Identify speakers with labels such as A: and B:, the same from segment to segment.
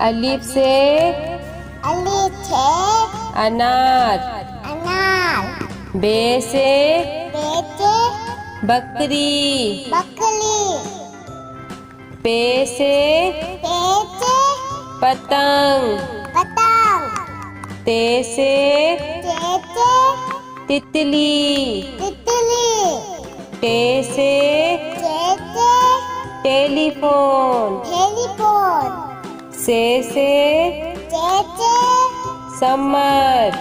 A: अलिफ से अनार। बे से बकरी। पे से पतंग। ते से तितली। टे से टेलीफोन। से समर।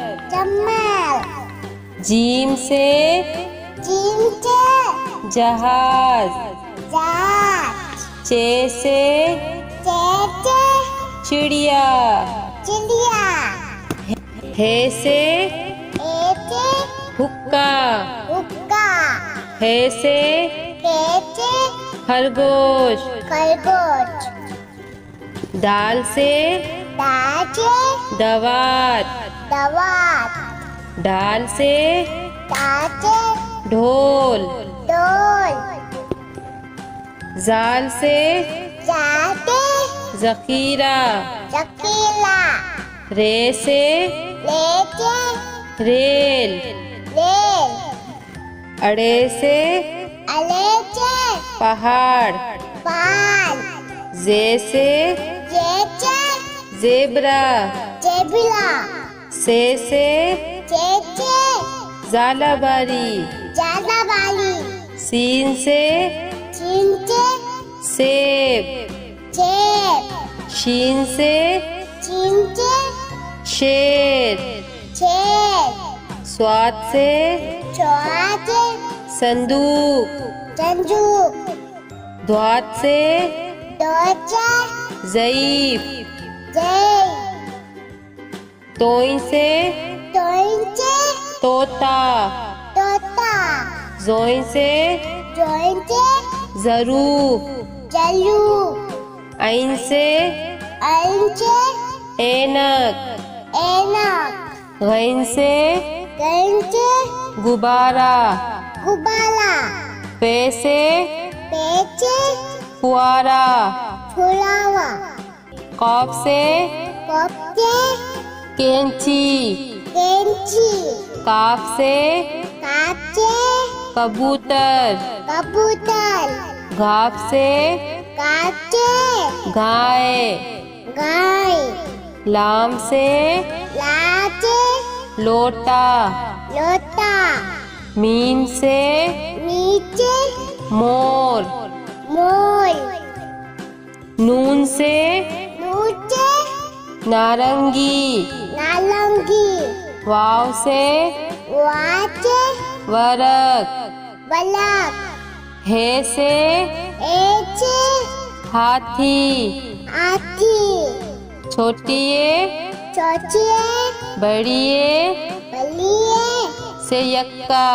A: जीम से जहाज। चे से चिड़िया। हे से हुक्का। हे से खरगोश। दाल से दवात। ढाल से ढोल। जाल से जखीरा। रे से रेल। अड़े से पहाड़। जे से जेब्रा। से जालाबारी। सीन से सेब। शीन से शेर। स्वाद से संदूक। द्वात से ज़ईफ। तोई से तोता। जोई से ज़रूफ। ऐन से ऐनक। गैन से गुब्बारा। पे से फुआरा। कॉफ से कैंची। काफ से कबूतर। घाफ से गाय। लाम से लोटा। मीम से मोर। नून से नारंगी। वाव से वरक। हे से हाथी। छोटिए बड़िए से यक्का।